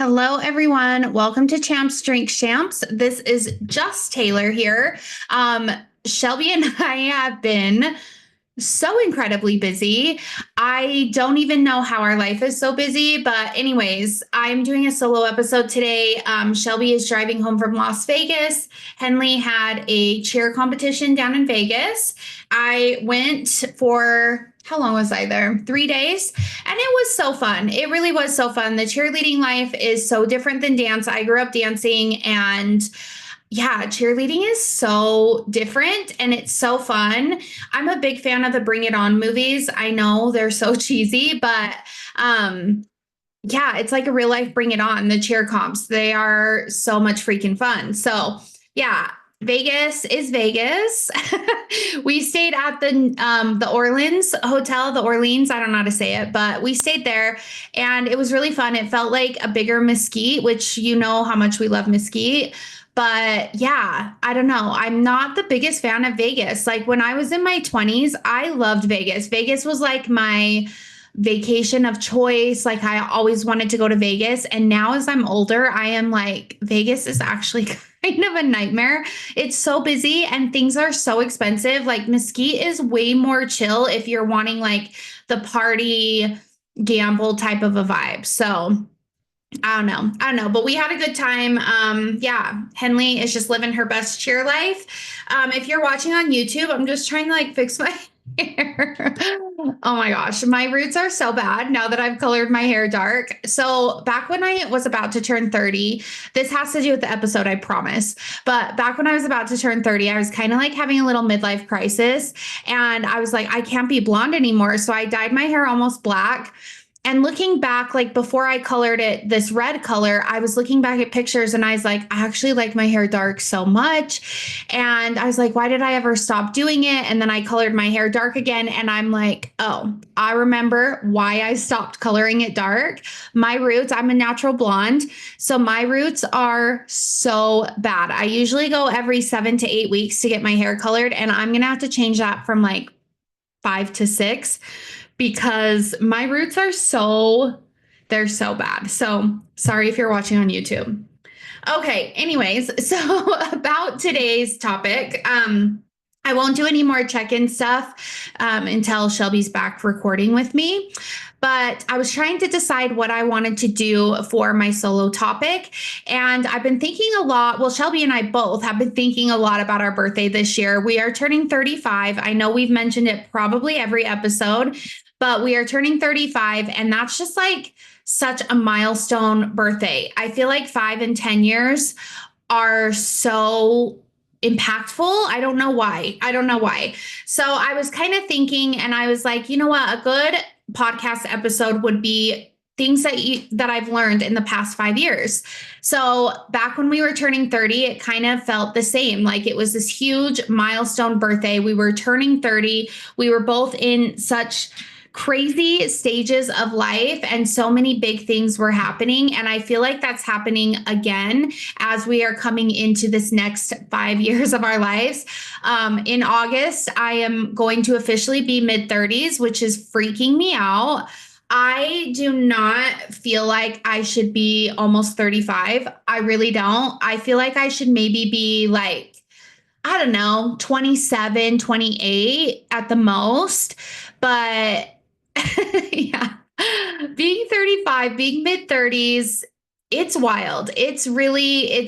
Hello, everyone. Welcome to Champs Drink Champs. This is just Taylor here. Um, Shelby and I have been so incredibly busy. I don't even know how our life is so busy. But, anyways, I'm doing a solo episode today. Shelby is driving home from Las Vegas. Henley had a cheer competition down in Vegas. I went for how long was I there? 3 days. And it was so fun. It really was so fun. The cheerleading life is so different than dance. I grew up dancing and yeah, cheerleading is so different and it's so fun. I'm a big fan of the Bring It On movies. I know they're so cheesy, but yeah, it's like a real life Bring It On, the cheer comps. They are so much freaking fun. So, yeah, Vegas is Vegas. We stayed at the Orleans Hotel, the Orleans. I don't know how to say it, but we stayed there, and it was really fun. It felt like a bigger Mesquite, which you know how much we love Mesquite. But yeah, I don't know. I'm not the biggest fan of Vegas. Like when I was in my 20s, I loved Vegas. Vegas was like my vacation of choice. Like I always wanted to go to Vegas. And now as I'm older, I am like, Vegas is actually kind of a nightmare. It's so busy and things are so expensive. Like Mesquite is way more chill if you're wanting like the party gamble type of a vibe. So I don't know, but we had a good time. Yeah, Henley is just living her best cheer life. If you're watching on YouTube, I'm just trying to like fix my hair. Oh my gosh, my roots are so bad now that I've colored my hair dark. So back when I was about to turn 30, this has to do with the episode, I promise. But back when I was about to turn 30, I was kind of like having a little midlife crisis. And I was like, I can't be blonde anymore. So I dyed my hair almost black. And looking back, like before I colored it this red color, I was looking back at pictures and I was like, I actually like my hair dark so much. And I was like, why did I ever stop doing it? And then I colored my hair dark again. And I'm like, oh, I remember why I stopped coloring it dark. My roots, I'm a natural blonde. So my roots are so bad. I usually go every 7 to 8 weeks to get my hair colored. And I'm going to have to change that from like 5 to 6 because my roots are they're so bad. So sorry if you're watching on YouTube. Okay, anyways, so about today's topic, I won't do any more check-in stuff until Shelby's back recording with me. But I was trying to decide what I wanted to do for my solo topic. And I've been thinking a lot. Well, Shelby and I both have been thinking a lot about our birthday this year. We are turning 35. I know we've mentioned it probably every episode, but we are turning 35. And that's just like such a milestone birthday. I feel like 5 and 10 years are so impactful. I don't know why. So I was kind of thinking, and I was like, you know what? A good podcast episode would be things that I've learned in the past 5 years. So back when we were turning 30, it kind of felt the same. Like it was this huge milestone birthday. We were turning 30. We were both in such crazy stages of life and so many big things were happening. And I feel like that's happening again as we are coming into this next 5 years of our lives. In August, I am going to officially be mid-30s, which is freaking me out. I do not feel like I should be almost 35. I really don't. I feel like I should maybe be like, I don't know, 27, 28 at the most. But yeah, being 35, being mid 30s, it's wild. It's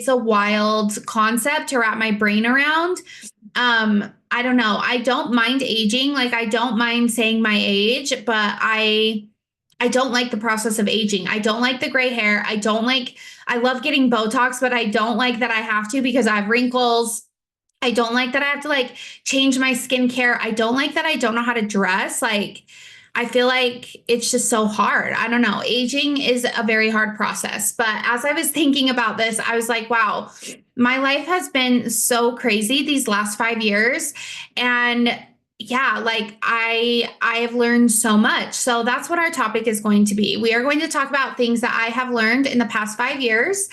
a wild concept to wrap my brain around. I don't know. I don't mind aging. Like I don't mind saying my age, but I don't like the process of aging. I don't like the gray hair. I love getting Botox, but I don't like that I have to because I have wrinkles. I don't like that I have to like change my skincare. I don't like that I don't know how to dress. Like, I feel like it's just so hard. I don't know. Aging is a very hard process. But as I was thinking about this, I was like, wow, my life has been so crazy these last 5 years. And yeah, like I have learned so much. So that's what our topic is going to be. We are going to talk about things that I have learned in the past 5 years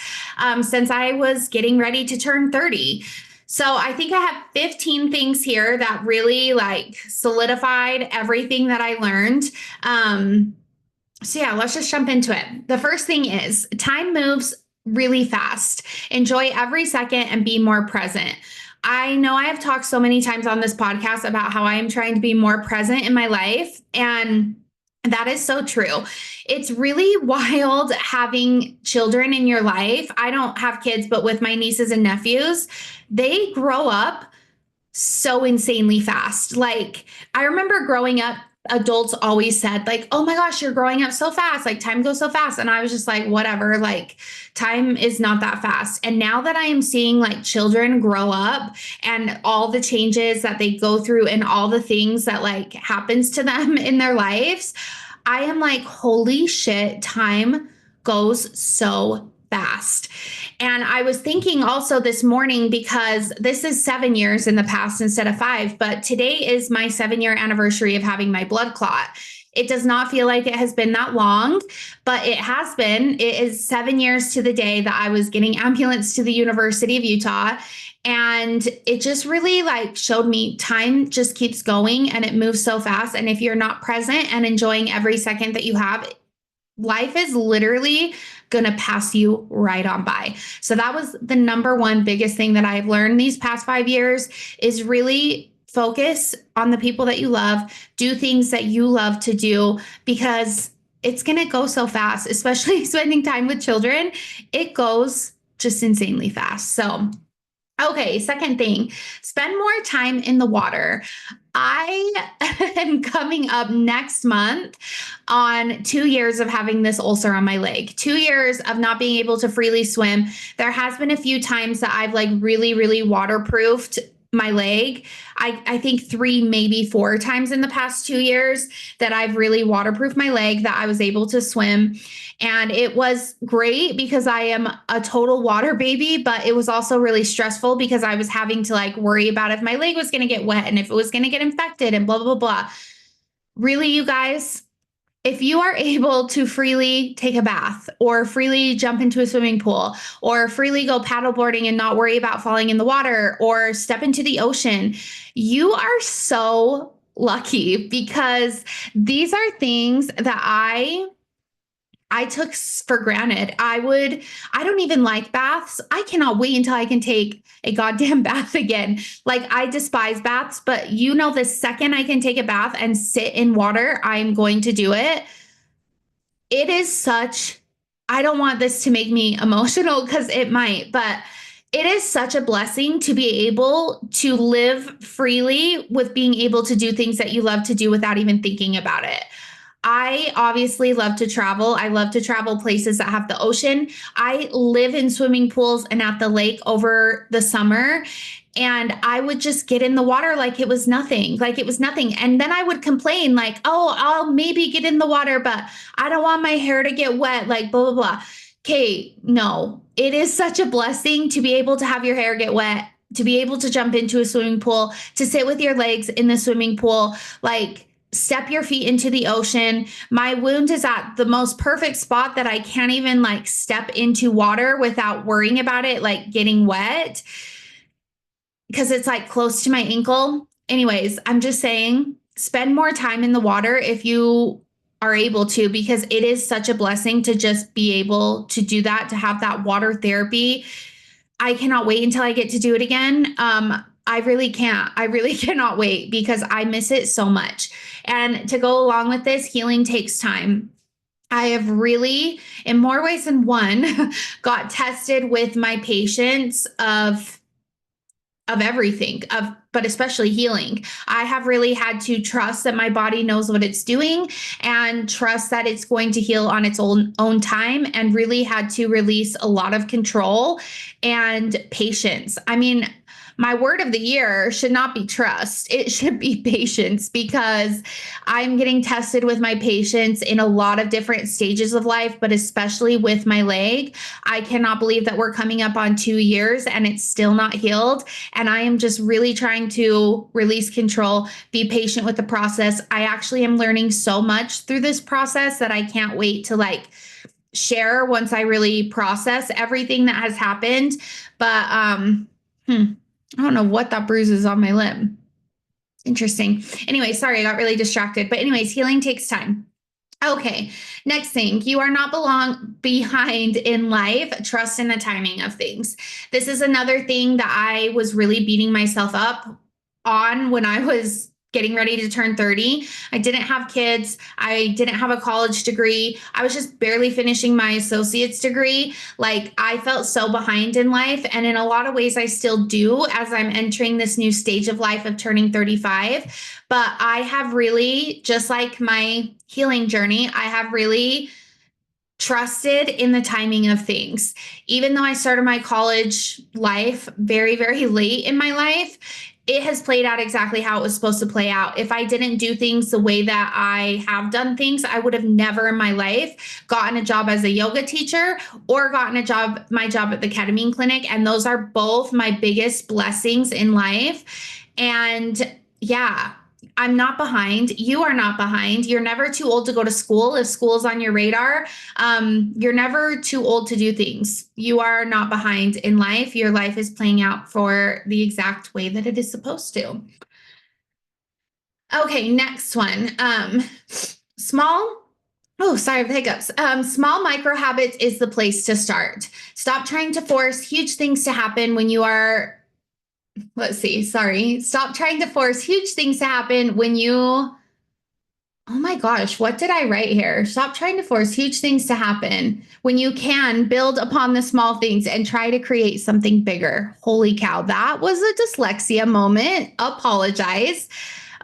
since I was getting ready to turn 30. So I think I have 15 things here that really like solidified everything that I learned. So, yeah, let's just jump into it. The first thing is time moves really fast. Enjoy every second and be more present. I know I have talked so many times on this podcast about how I am trying to be more present in my life. And that is so true. It's really wild having children in your life. I don't have kids, but with my nieces and nephews, they grow up so insanely fast. Like, I remember growing up, adults always said, like, oh my gosh, you're growing up so fast. Like, time goes so fast. And I was just like, whatever, like, time is not that fast. And now that I am seeing like children grow up and all the changes that they go through and all the things that like happens to them in their lives, I am like, holy shit, time goes so fast. And I was thinking also this morning, because this is 7 years in the past instead of 5, but today is my 7 year anniversary of having my blood clot. It does not feel like it has been that long, but it has been. It is 7 years to the day that I was getting ambulance to the University of Utah. And it just really like showed me time just keeps going and it moves so fast. And if you're not present and enjoying every second that you have, life is literally going to pass you right on by. So that was the number one biggest thing that I've learned these past 5 years is really focus on the people that you love, do things that you love to do, because it's going to go so fast, especially spending time with children. It goes just insanely fast. So, okay, second thing, spend more time in the water. I am coming up next month on 2 years of having this ulcer on my leg, 2 years of not being able to freely swim. There has been a few times that I've like really, really waterproofed my leg. I think 3, maybe 4 times in the past 2 years that I've really waterproofed my leg that I was able to swim. And it was great because I am a total water baby, but it was also really stressful because I was having to like worry about if my leg was going to get wet and if it was going to get infected and blah, blah, blah. Really, you guys, if you are able to freely take a bath or freely jump into a swimming pool or freely go paddleboarding and not worry about falling in the water or step into the ocean, you are so lucky, because these are things that I took for granted. I don't even like baths. I cannot wait until I can take a goddamn bath again. Like, I despise baths, but the second I can take a bath and sit in water, I'm going to do it. It is such, I don't want this to make me emotional because it might, but it is such a blessing to be able to live freely with being able to do things that you love to do without even thinking about it. I obviously love to travel. I love to travel places that have the ocean. I live in swimming pools and at the lake over the summer. And I would just get in the water like it was nothing, like it was nothing. And then I would complain, like, oh, I'll maybe get in the water, but I don't want my hair to get wet, like blah, blah, blah. Okay, no, it is such a blessing to be able to have your hair get wet, to be able to jump into a swimming pool, to sit with your legs in the swimming pool, like, step your feet into the ocean. My wound is at the most perfect spot that I can't even like step into water without worrying about it like getting wet, because it's like close to my ankle. Anyways, I'm just saying, spend more time in the water if you are able to, because it is such a blessing to just be able to do that, to have that water therapy. I cannot wait until I get to do it again. I really can't. I really cannot wait because I miss it so much. And to go along with this, healing takes time. I have really, in more ways than one, got tested with my patience of everything, but especially healing. I have really had to trust that my body knows what it's doing and trust that it's going to heal on its own time, and really had to release a lot of control and patience. I mean, my word of the year should not be trust. It should be patience, because I'm getting tested with my patience in a lot of different stages of life, but especially with my leg. I cannot believe that we're coming up on 2 years and it's still not healed. And I am just really trying to release control, be patient with the process. I actually am learning so much through this process that I can't wait to like share once I really process everything that has happened. But I don't know what that bruise is on my lip. Interesting. Anyway, sorry, I got really distracted. But anyways, healing takes time. Okay. Next thing, you are not belong behind in life. Trust in the timing of things. This is another thing that I was really beating myself up on when I was getting ready to turn 30. I didn't have kids. I didn't have a college degree. I was just barely finishing my associate's degree. Like I felt so behind in life. And in a lot of ways, I still do as I'm entering this new stage of life of turning 35. But I have really, just like my healing journey, I have really trusted in the timing of things. Even though I started my college life very, very late in my life, it has played out exactly how it was supposed to play out. If I didn't do things the way that I have done things, I would have never in my life gotten a job as a yoga teacher or gotten my job at the ketamine clinic. And those are both my biggest blessings in life. And yeah, I'm not behind. You are not behind. You're never too old to go to school if school's on your radar. You're never too old to do things. You are not behind in life. Your life is playing out for the exact way that it is supposed to. Okay, next one. Small. Oh, sorry for the hiccups. Small micro habits is the place to start. Stop trying to force huge things to happen when you are. Let's see. Sorry. Stop trying to force huge things to happen when you. Oh my gosh, what did I write here? Stop trying to force huge things to happen when you can build upon the small things and try to create something bigger. Holy cow, that was a dyslexia moment. Apologize.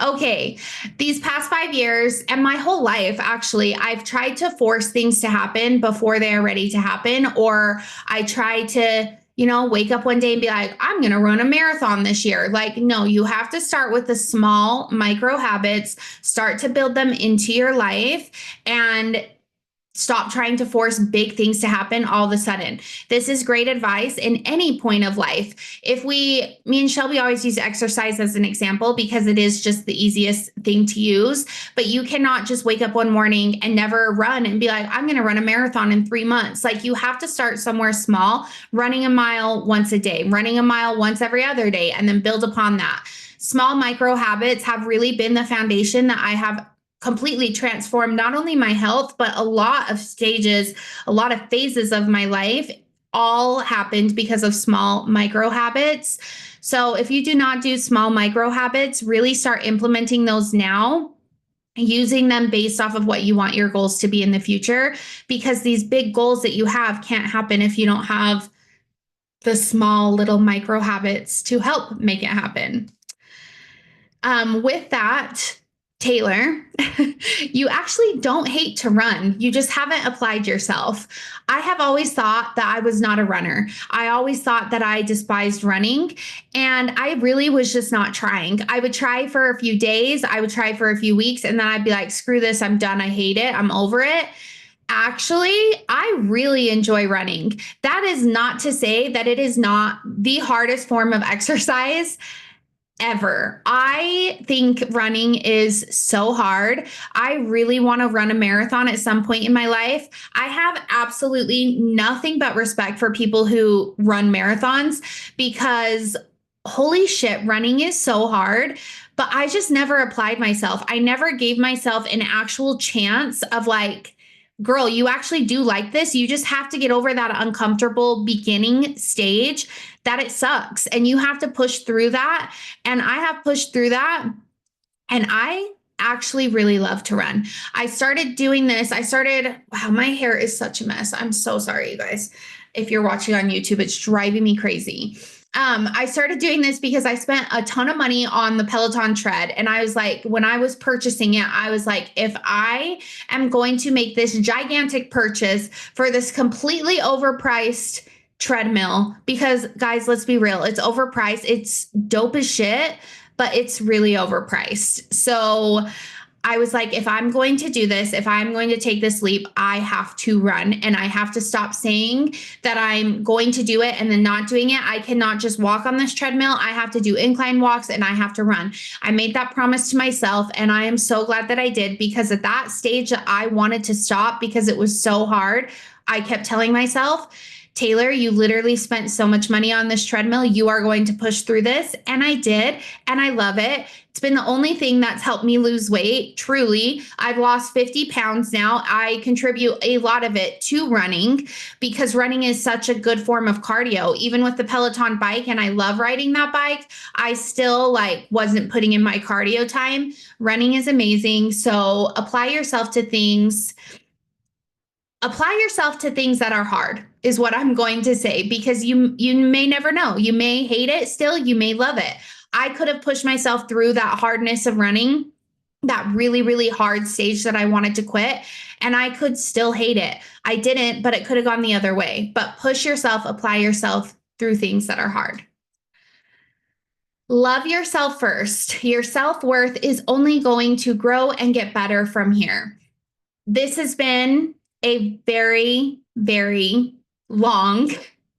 Okay, these past 5 years and my whole life, actually, I've tried to force things to happen before they are ready to happen, or I try to wake up one day and be like, I'm going to run a marathon this year. Like, no, you have to start with the small micro habits, start to build them into your life, and stop trying to force big things to happen all of a sudden. This is great advice in any point of life. Me and Shelby always use exercise as an example because it is just the easiest thing to use. But you cannot just wake up one morning and never run and be like, I'm going to run a marathon in 3 months. Like you have to start somewhere small, running a mile once a day, running a mile once every other day, and then build upon that. Small micro habits have really been the foundation that I have completely transformed not only my health, but a lot of stages, a lot of phases of my life all happened because of small micro habits. So if you do not do small micro habits, really start implementing those now, using them based off of what you want your goals to be in the future, because these big goals that you have can't happen if you don't have the small little micro habits to help make it happen. With that, Tayler, you actually don't hate to run. You just haven't applied yourself. I have always thought that I was not a runner. I always thought that I despised running, and I really was just not trying. I would try for a few days, I would try for a few weeks, and then I'd be like, screw this, I'm done. I hate it. I'm over it. Actually, I really enjoy running. That is not to say that it is not the hardest form of exercise ever. I think running is so hard. I really want to run a marathon at some point in my life. I have absolutely nothing but respect for people who run marathons because holy shit, running is so hard. But I just never applied myself. I never gave myself an actual chance of like, girl, you actually do like this. You just have to get over that uncomfortable beginning stage that it sucks. And you have to push through that. And I have pushed through that. And I actually really love to run. I started doing this. Wow, my hair is such a mess. I'm so sorry, you guys. If you're watching on YouTube, it's driving me crazy. I started doing this because I spent a ton of money on the Peloton tread. And I was like, when I was purchasing it, I was like, if I am going to make this gigantic purchase for this completely overpriced treadmill, because guys, let's be real, it's overpriced. It's dope as shit, but it's really overpriced. So I was like, if I'm going to do this, if I'm going to take this leap, I have to run, and I have to stop saying that I'm going to do it and then not doing it. I cannot just walk on this treadmill. I have to do incline walks and I have to run. I made that promise to myself, and I am so glad that I did, because at that stage that I wanted to stop because it was so hard, I kept telling myself, Taylor, you literally spent so much money on this treadmill. You are going to push through this. And I did. And I love it. It's been the only thing that's helped me lose weight. Truly, I've lost 50 pounds now. I contribute a lot of it to running because running is such a good form of cardio. Even with the Peloton bike, and I love riding that bike, I still like wasn't putting in my cardio time. Running is amazing. So apply yourself to things that are hard is what I'm going to say, because you may never know. You may hate it still, you may love it. I could have pushed myself through that hardness of running, that really, really hard stage that I wanted to quit, and I could still hate it. I didn't, but it could have gone the other way. But push yourself, apply yourself through things that are hard. Love yourself first. Your self-worth is only going to grow and get better from here. This has been a very, very long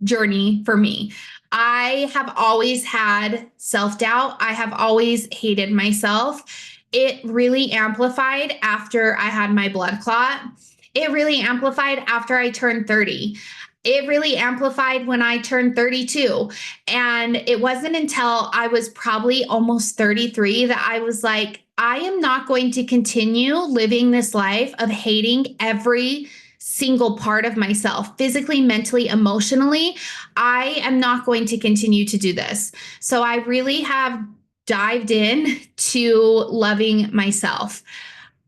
journey for me. I have always had self-doubt. I have always hated myself. It really amplified after I had my blood clot. It really amplified after I turned 30. It really amplified when I turned 32. And it wasn't until I was probably almost 33 that I was like, I am not going to continue living this life of hating every single part of myself, physically, mentally, emotionally. I am not going to continue to do this. So I really have dived in to loving myself.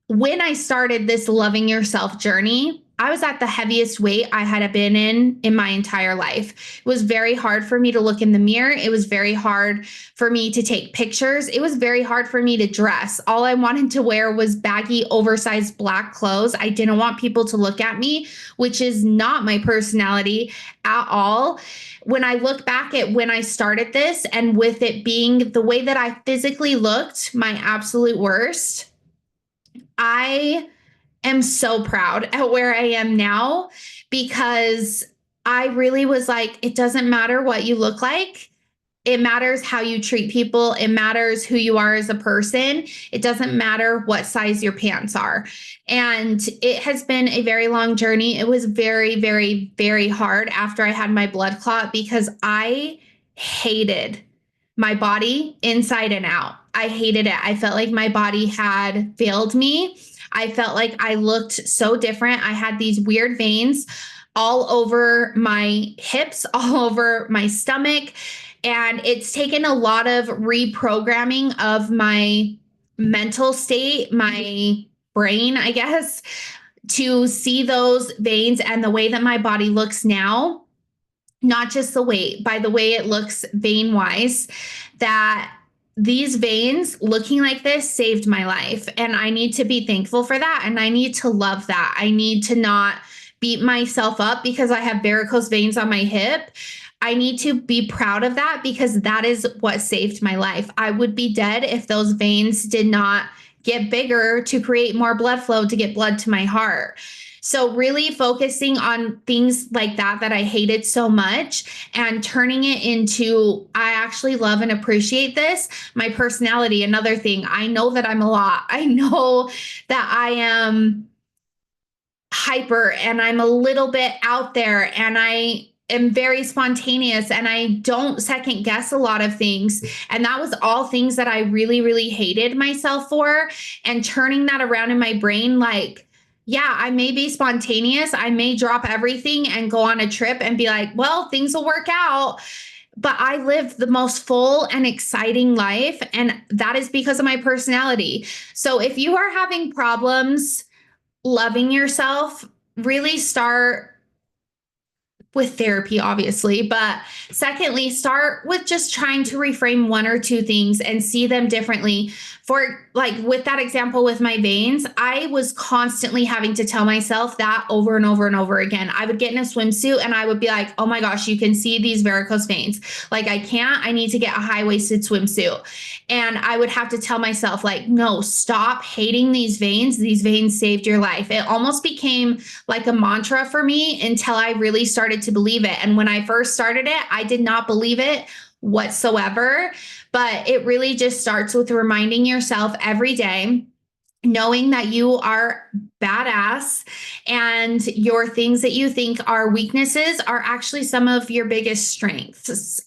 When I started this loving yourself journey, I was at the heaviest weight I had been in my entire life. It was very hard for me to look in the mirror. It was very hard for me to take pictures. It was very hard for me to dress. All I wanted to wear was baggy, oversized black clothes. I didn't want people to look at me, which is not my personality at all. When I look back at when I started this, and with it being the way that I physically looked, my absolute worst, I am so proud at where I am now, because I really was like, it doesn't matter what you look like. It matters how you treat people. It matters who you are as a person. It doesn't matter what size your pants are. And it has been a very long journey. It was very, very, very hard after I had my blood clot, because I hated my body inside and out. I hated it. I felt like my body had failed me. I felt like I looked so different. I had these weird veins all over my hips, all over my stomach. And it's taken a lot of reprogramming of my mental state, my brain, I guess, to see those veins and the way that my body looks now, not just the weight, by the way it looks vein wise, that these veins looking like this saved my life. And I need to be thankful for that. And I need to love that. I need to not beat myself up because I have varicose veins on my hip. I need to be proud of that, because that is what saved my life. I would be dead if those veins did not get bigger to create more blood flow to get blood to my heart. So really focusing on things like that I hated so much, and turning it into, I actually love and appreciate this. My personality, another thing. I know that I'm a lot. I know that I am hyper, and I'm a little bit out there, and I am very spontaneous, and I don't second guess a lot of things. And that was all things that I really, really hated myself for. And turning that around in my brain, like, yeah, I may be spontaneous. I may drop everything and go on a trip and be like, well, things will work out. But I live the most full and exciting life. And that is because of my personality. So if you are having problems loving yourself, really start with therapy, obviously. But secondly, start with just trying to reframe one or two things and see them differently. For like with that example with my veins, I was constantly having to tell myself that over and over and over again. I would get in a swimsuit and I would be like, oh my gosh, you can see these varicose veins. Like I need to get a high-waisted swimsuit. And I would have to tell myself like, no, stop hating these veins. These veins saved your life. It almost became like a mantra for me until I really started to believe it. And when I first started it, I did not believe it whatsoever. But it really just starts with reminding yourself every day knowing that you are badass and your things that you think are weaknesses are actually some of your biggest strengths.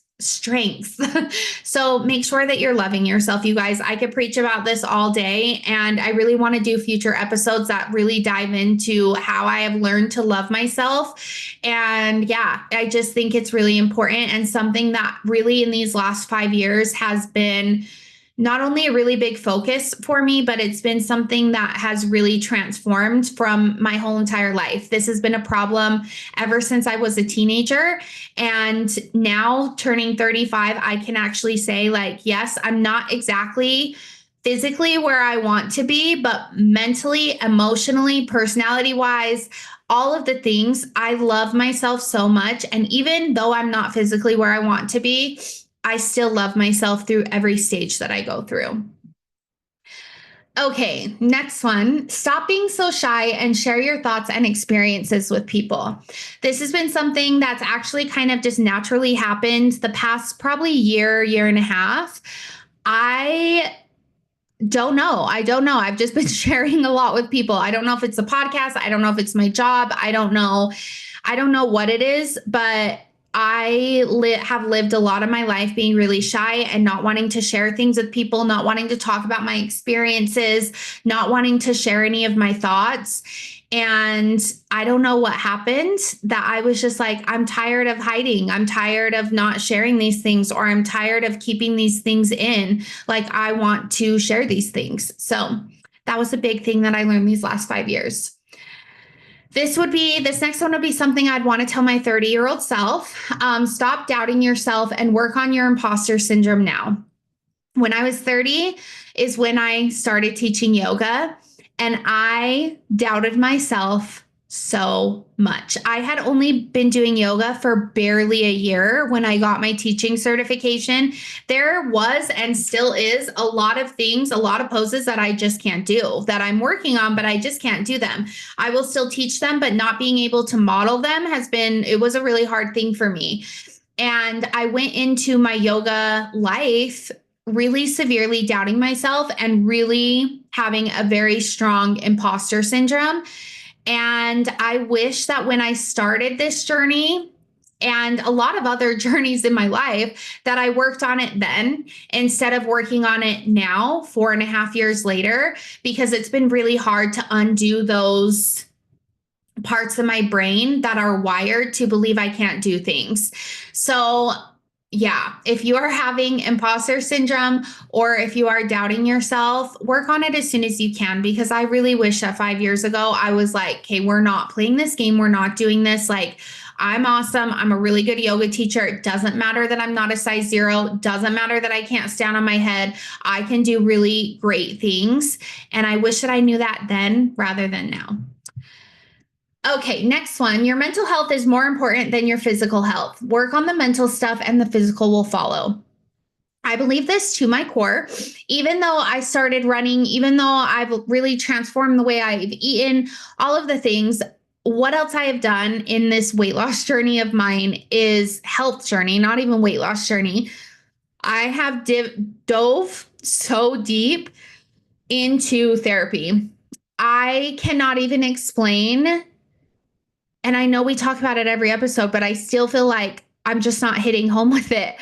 So make sure that you're loving yourself, you guys. I could preach about this all day, and I really want to do future episodes that really dive into how I have learned to love myself. And yeah, I just think it's really important, and something that really in these last 5 years has been not only a really big focus for me, but it's been something that has really transformed from my whole entire life. This has been a problem ever since I was a teenager. And now turning 35, I can actually say, like, yes, I'm not exactly physically where I want to be, but mentally, emotionally, personality wise, all of the things, I love myself so much. And even though I'm not physically where I want to be, I still love myself through every stage that I go through. Okay, next one. Stop being so shy and share your thoughts and experiences with people. This has been something that's actually kind of just naturally happened the past probably year and a half. I don't know. I don't know. I've just been sharing a lot with people. I don't know if it's a podcast. I don't know if it's my job. I don't know. I don't know what it is, but have lived a lot of my life being really shy and not wanting to share things with people, not wanting to talk about my experiences, not wanting to share any of my thoughts. And I don't know what happened, that I was just like, I'm tired of hiding. I'm tired of not sharing these things, or I'm tired of keeping these things in. Like, I want to share these things. So that was a big thing that I learned these last 5 years. This next one would be something I'd want to tell my 30-year-old self. Stop doubting yourself and work on your imposter syndrome now. When I was 30 is when I started teaching yoga, and I doubted myself so much. I had only been doing yoga for barely a year when I got my teaching certification. There was and still is a lot of things, a lot of poses that I just can't do, that I'm working on, but I just can't do them. I will still teach them, but not being able to model them it was a really hard thing for me. And I went into my yoga life really severely doubting myself and really having a very strong imposter syndrome. And I wish that when I started this journey, and a lot of other journeys in my life, that I worked on it then instead of working on it now, 4.5 years later, because it's been really hard to undo those parts of my brain that are wired to believe I can't do things. So, yeah, if you are having imposter syndrome, or if you are doubting yourself, work on it as soon as you can, because I really wish that 5 years ago I was like, okay, we're not playing this game. We're not doing this. Like, I'm awesome. I'm a really good yoga teacher. It doesn't matter that I'm not a size 0. It doesn't matter that I can't stand on my head. I can do really great things. And I wish that I knew that then rather than now. Okay, next one. Your mental health is more important than your physical health. Work on the mental stuff and the physical will follow. I believe this to my core. Even though I started running, even though I've really transformed the way I've eaten, all of the things, what else I have done in this weight loss journey of mine is health journey, not even weight loss journey. I have dove so deep into therapy. I cannot even explain, and I know we talk about it every episode, but I still feel like I'm just not hitting home with it.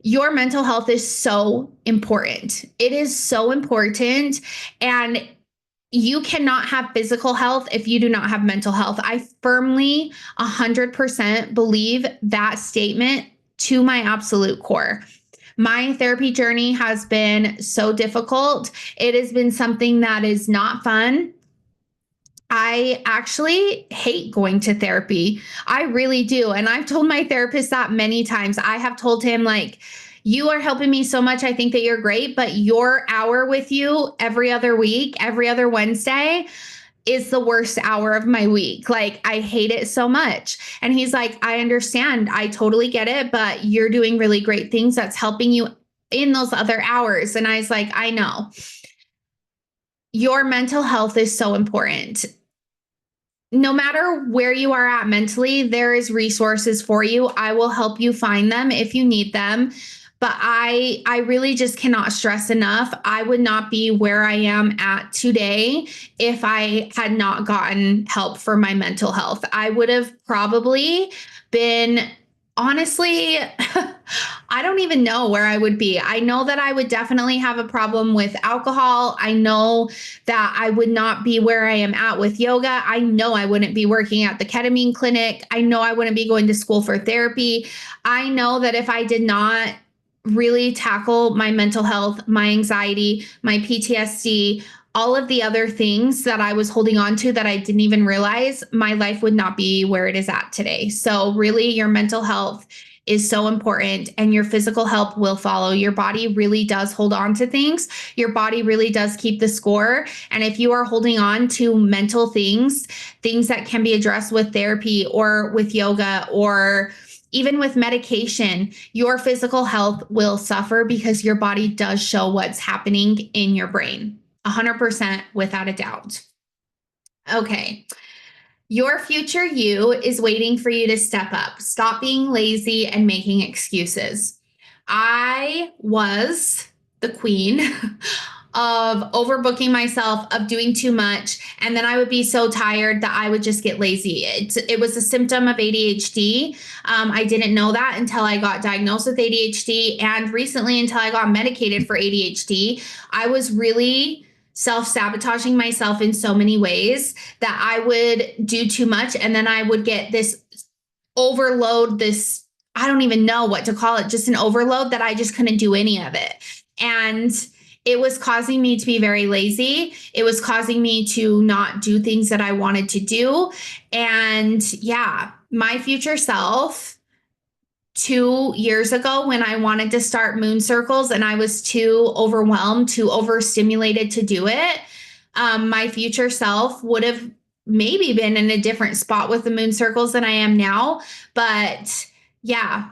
Your mental health is so important. It is so important. And you cannot have physical health if you do not have mental health. I firmly 100% believe that statement to my absolute core. My therapy journey has been so difficult. It has been something that is not fun. I actually hate going to therapy. I really do. And I've told my therapist that many times. I have told him, like, you are helping me so much. I think that you're great, but your hour with you every other week, every other Wednesday, is the worst hour of my week. Like, I hate it so much. And he's like, I understand. I totally get it, but you're doing really great things that's helping you in those other hours. And I was like, I know. Your mental health is so important. No matter where you are at mentally, there is resources for you. I will help you find them if you need them. but I really just cannot stress enough. I would not be where I am at today if I had not gotten help for my mental health. I would have probably been, honestly, I don't even know where I would be. I know that I would definitely have a problem with alcohol. I know that I would not be where I am at with yoga. I know I wouldn't be working at the ketamine clinic. I know I wouldn't be going to school for therapy. I know that if I did not really tackle my mental health, my anxiety, my PTSD, all of the other things that I was holding on to that I didn't even realize, my life would not be where it is at today. So, really, your mental health is so important, and your physical health will follow. Your body really does hold on to things. Your body really does keep the score. And if you are holding on to mental things, things that can be addressed with therapy or with yoga or even with medication, your physical health will suffer because your body does show what's happening in your brain. 100% without a doubt. Okay. Your future you is waiting for you to step up. Stop being lazy and making excuses. I was the queen of overbooking myself, of doing too much. And then I would be so tired that I would just get lazy. It was a symptom of ADHD. I didn't know that until I got diagnosed with ADHD, and recently until I got medicated for ADHD. I was really self-sabotaging myself in so many ways that I would do too much, and then I would get this overload, this, I don't even know what to call it, just an overload that I just couldn't do any of it. And it was causing me to be very lazy. It was causing me to not do things that I wanted to do. And yeah, my future self 2 years ago, when I wanted to start moon circles and I was too overwhelmed, too overstimulated to do it, my future self would have maybe been in a different spot with the moon circles than I am now. But yeah,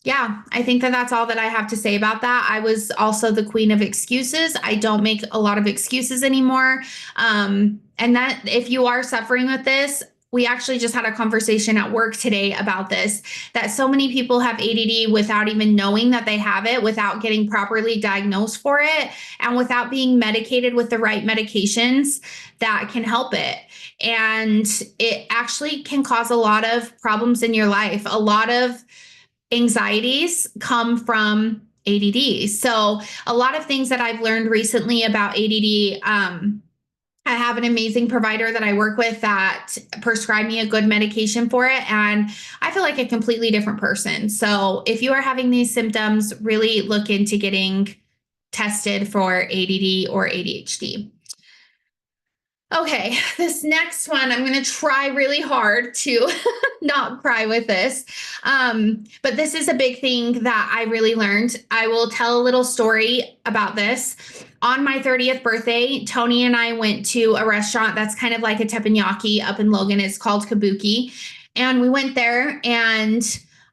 yeah, I think that that's all that I have to say about that. I was also the queen of excuses. I don't make a lot of excuses anymore. And that if you are suffering with this, we actually just had a conversation at work today about this, that so many people have ADD without even knowing that they have it, without getting properly diagnosed for it, and without being medicated with the right medications that can help it. And it actually can cause a lot of problems in your life. A lot of anxieties come from ADD. So, a lot of things that I've learned recently about ADD, I have an amazing provider that I work with that prescribed me a good medication for it, and I feel like a completely different person. So, if you are having these symptoms, really look into getting tested for ADD or ADHD. Okay, this next one, I'm going to try really hard to not cry with this. But this is a big thing that I really learned. I will tell a little story about this. On my 30th birthday, Tony and I went to a restaurant that's kind of like a teppanyaki up in Logan. It's called Kabuki. And we went there, and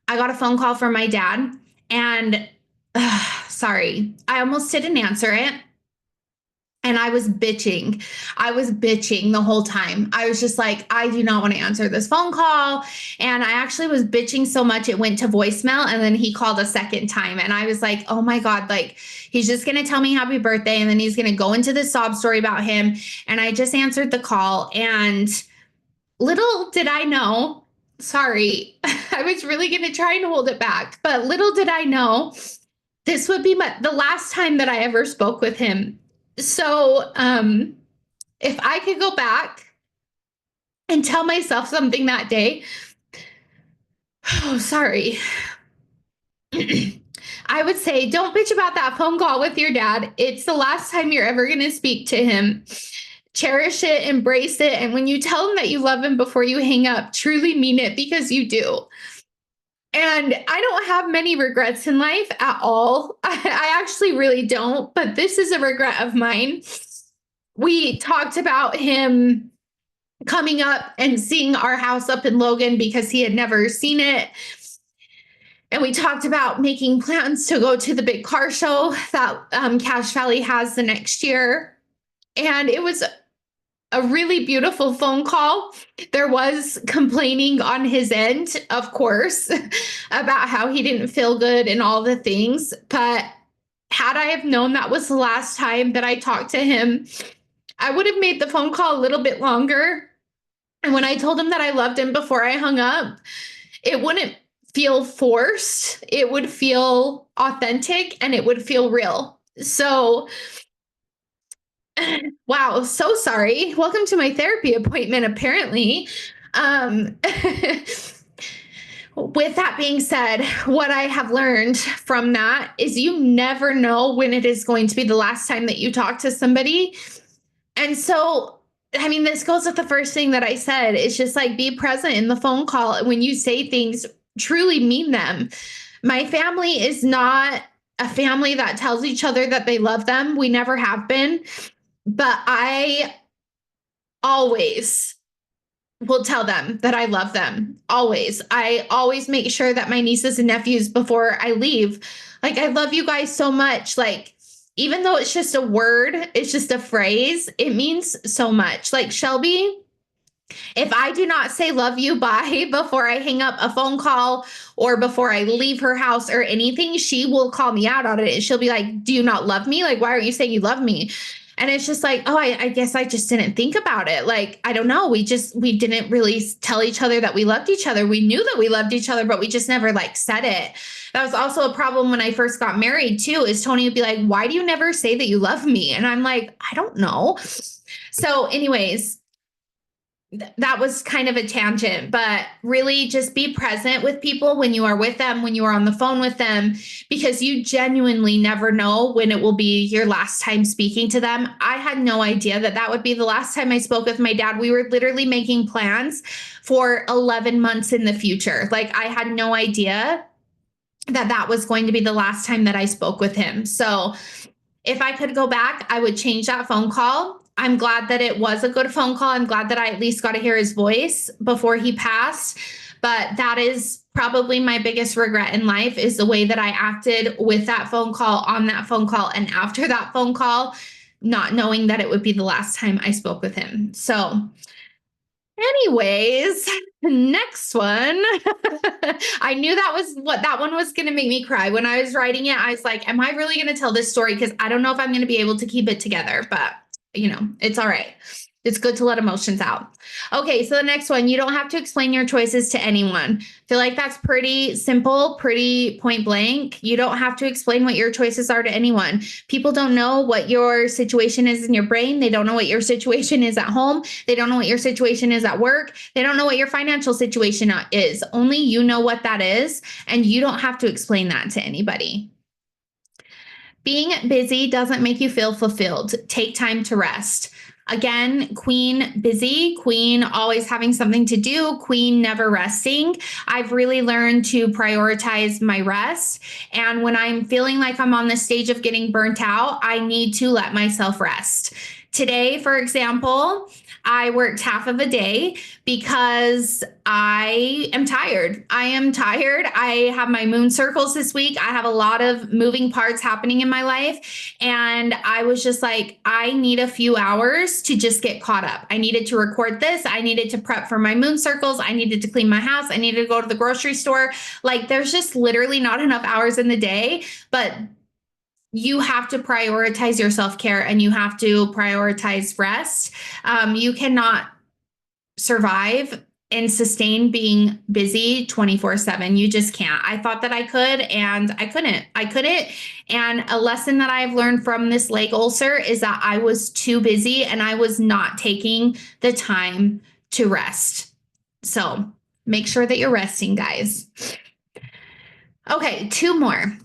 I got a phone call from my dad. And sorry, I almost didn't answer it. And I was bitching. I was bitching the whole time. I was just like, I do not want to answer this phone call. And I actually was bitching so much it went to voicemail. And then he called a second time. And I was like, oh my God, like he's just going to tell me happy birthday. And then he's going to go into this sob story about him. And I just answered the call. And little did I know, sorry, I was really going to try and hold it back. But little did I know, this would be the last time that I ever spoke with him. So, if I could go back and tell myself something that day, oh, sorry. I would say, don't bitch about that phone call with your dad. It's the last time you're ever going to speak to him. Cherish it, embrace it. And when you tell him that you love him before you hang up, truly mean it, because you do. And I don't have many regrets in life at all. I actually really don't, but this is a regret of mine. We talked about him coming up and seeing our house up in Logan because he had never seen it. And we talked about making plans to go to the big car show that Cache Valley has the next year. And it was a really beautiful phone call. There was complaining on his end, of course, about how he didn't feel good and all the things. But had I have known that was the last time that I talked to him, I would have made the phone call a little bit longer. And when I told him that I loved him before I hung up, it wouldn't feel forced. It would feel authentic and it would feel real. So, wow, so sorry. Welcome to my therapy appointment, apparently. Um, with that being said, what I have learned from that is you never know when it is going to be the last time that you talk to somebody. And so, I mean, this goes with the first thing that I said. It's just like be present in the phone call. When you say things, truly mean them. My family is not a family that tells each other that they love them. We never have been. But I always will tell them that I love them. Always. I always make sure that my nieces and nephews, before I leave, like, I love you guys so much. Like, even though it's just a word, it's just a phrase, it means so much. Like, Shelby, if I do not say love you, bye, before I hang up a phone call or before I leave her house or anything, she will call me out on it. And she'll be like, do you not love me? Like, why aren't you saying you love me? And it's just like, oh, I guess I just didn't think about it. Like, I don't know. We didn't really tell each other that we loved each other. We knew that we loved each other, but we just never like said it. That was also a problem when I first got married too, is Tony would be like, why do you never say that you love me? And I'm like, I don't know. So anyways, that was kind of a tangent, but really just be present with people when you are with them, when you are on the phone with them, because you genuinely never know when it will be your last time speaking to them. I had no idea that that would be the last time I spoke with my dad. We were literally making plans for 11 months in the future. Like, I had no idea that that was going to be the last time that I spoke with him. So if I could go back, I would change that phone call. I'm glad that it was a good phone call. I'm glad that I at least got to hear his voice before he passed. But that is probably my biggest regret in life, is the way that I acted with that phone call, on that phone call, and after that phone call, not knowing that it would be the last time I spoke with him. So anyways, next one. I knew that one was going to make me cry. When I was writing it, I was like, am I really going to tell this story? Because I don't know if I'm going to be able to keep it together, but it's all right. It's good to let emotions out. Okay, so the next one, you don't have to explain your choices to anyone. I feel like that's pretty simple, pretty point blank. You don't have to explain what your choices are to anyone. People don't know what your situation is in your brain. They don't know what your situation is at home. They don't know what your situation is at work. They don't know what your financial situation is. Only you know what that is, and you don't have to explain that to anybody. Being busy doesn't make you feel fulfilled. Take time to rest. Again, queen busy, queen always having something to do, queen never resting. I've really learned to prioritize my rest. And when I'm feeling like I'm on the stage of getting burnt out, I need to let myself rest. Today, for example, I worked half of a day because I am tired. I am tired. I have my moon circles this week. I have a lot of moving parts happening in my life. And I was just like, I need a few hours to just get caught up. I needed to record this. I needed to prep for my moon circles. I needed to clean my house. I needed to go to the grocery store. Like, there's just literally not enough hours in the day, but you have to prioritize your self-care and you have to prioritize rest. You cannot survive and sustain being busy 24/7. You just can't. I thought that I could, and I couldn't. And a lesson that I've learned from this leg ulcer is that I was too busy and I was not taking the time to rest. So make sure that you're resting, guys. Okay, two more.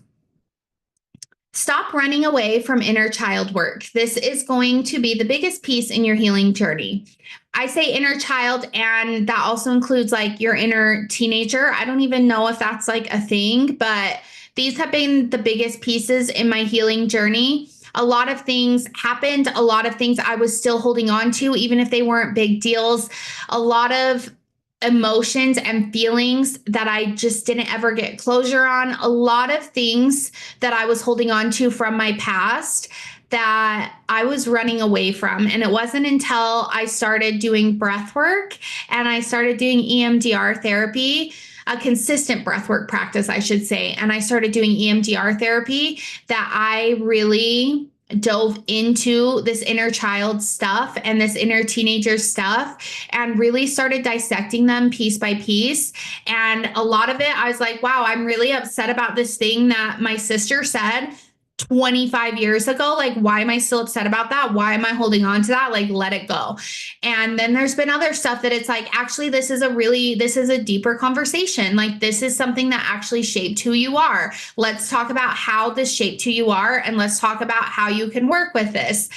Stop running away from inner child work. This is going to be the biggest piece in your healing journey. I say inner child, and that also includes like your inner teenager. I don't even know if that's like a thing, but these have been the biggest pieces in my healing journey. A lot of things happened. A lot of things I was still holding on to, even if they weren't big deals. A lot of emotions and feelings that I just didn't ever get closure on. A lot of things that I was holding on to from my past that I was running away from. And it wasn't until I started doing breath work and I started doing EMDR therapy, a consistent breath work practice, I should say. And I started doing EMDR therapy that I really dove into this inner child stuff and this inner teenager stuff and really started dissecting them piece by piece. And a lot of it, I was like, wow, I'm really upset about this thing that my sister said 25 years ago. Like, why am I still upset about that? Why am I holding on to that? Like, let it go. And then there's been other stuff that it's like, actually, this is a deeper conversation. Like, this is something that actually shaped who you are. Let's talk about how this shaped who you are. And let's talk about how you can work with this.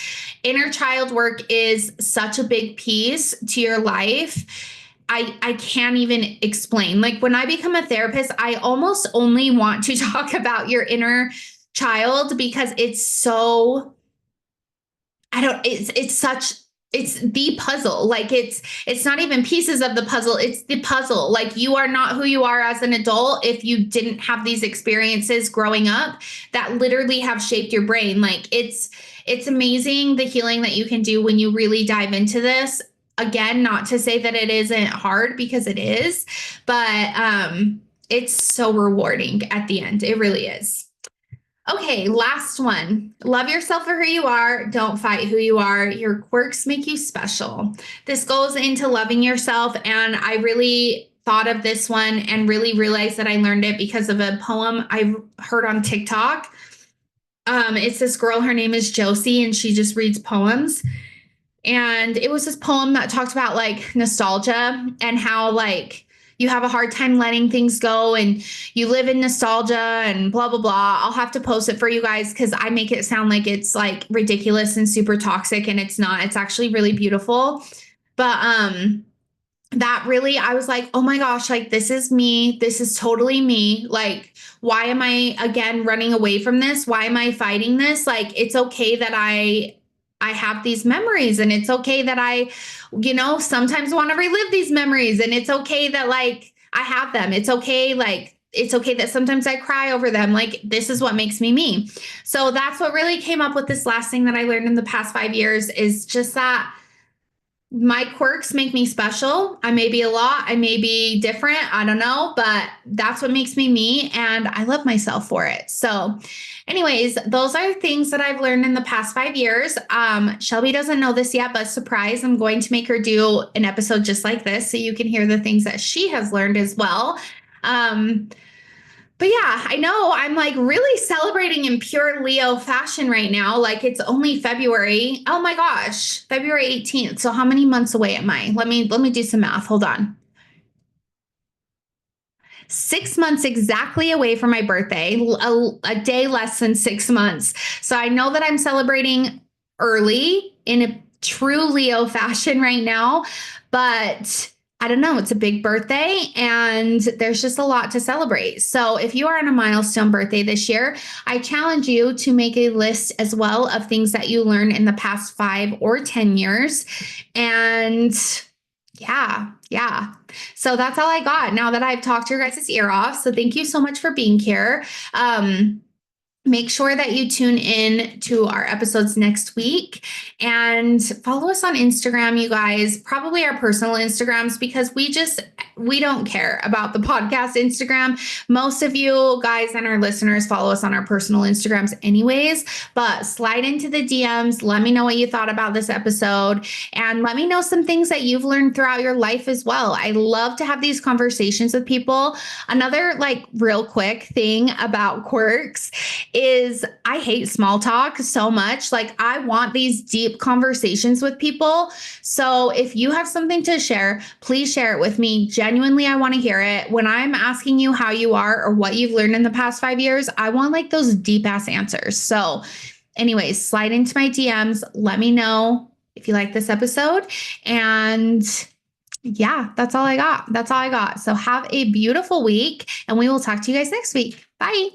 Inner child work is such a big piece to your life. I can't even explain. Like, when I become a therapist, I almost only want to talk about your inner child because it's so, it's the puzzle. Like, it's not even pieces of the puzzle, it's the puzzle. Like, you are not who you are as an adult if you didn't have these experiences growing up that literally have shaped your brain. Like, it's amazing the healing that you can do when you really dive into this. Again, not to say that it isn't hard, because it is, but it's so rewarding at the end. It really is. Okay, last one. Love yourself for who you are. Don't fight who you are. Your quirks make you special. This goes into loving yourself. And I really thought of this one and really realized that I learned it because of a poem I heard on TikTok. It's this girl, her name is Josie, and she just reads poems. And it was this poem that talked about like nostalgia and how like you have a hard time letting things go and you live in nostalgia and blah, blah, blah. I'll have to post it for you guys because I make it sound like it's like ridiculous and super toxic, and it's not. It's actually really beautiful. But that really, I was like, oh my gosh, like, this is me. This is totally me. Like, why am I again running away from this? Why am I fighting this? Like, it's okay that I have these memories, and it's okay that I, sometimes want to relive these memories, and it's okay that like I have them. It's okay. Like, it's okay that sometimes I cry over them. Like, this is what makes me me. So that's what really came up with this last thing that I learned in the past 5 years, is just that my quirks make me special. I may be a lot, I may be different, I don't know, but that's what makes me me, and I love myself for it. So anyways, those are things that I've learned in the past 5 years. Shelby doesn't know this yet, but surprise, I'm going to make her do an episode just like this so you can hear the things that she has learned as well. But yeah, I know I'm like really celebrating in pure Leo fashion right now. Like, it's only February. Oh my gosh, February 18th. So how many months away am I? Let me do some math. Hold on. 6 months exactly away from my birthday, a day less than 6 months. So I know that I'm celebrating early in a true Leo fashion right now, but I don't know. It's a big birthday and there's just a lot to celebrate. So if you are on a milestone birthday this year, I challenge you to make a list as well of things that you learned in the past 5 or 10 years. And yeah. So that's all I got now that I've talked your guys' ear off. So thank you so much for being here. Make sure that you tune in to our episodes next week and follow us on Instagram, you guys, probably our personal Instagrams, because we don't care about the podcast Instagram. Most of you guys and our listeners follow us on our personal Instagrams anyways, but slide into the DMs. Let me know what you thought about this episode, and let me know some things that you've learned throughout your life as well. I love to have these conversations with people. Another like real quick thing about quirks is I hate small talk so much. Like, I want these deep conversations with people. So if you have something to share, please share it with me. Genuinely, I want to hear it. When I'm asking you how you are or what you've learned in the past 5 years, I want like those deep ass answers. So anyways, slide into my DMs. Let me know if you like this episode. And yeah, that's all I got. So have a beautiful week, and we will talk to you guys next week. Bye.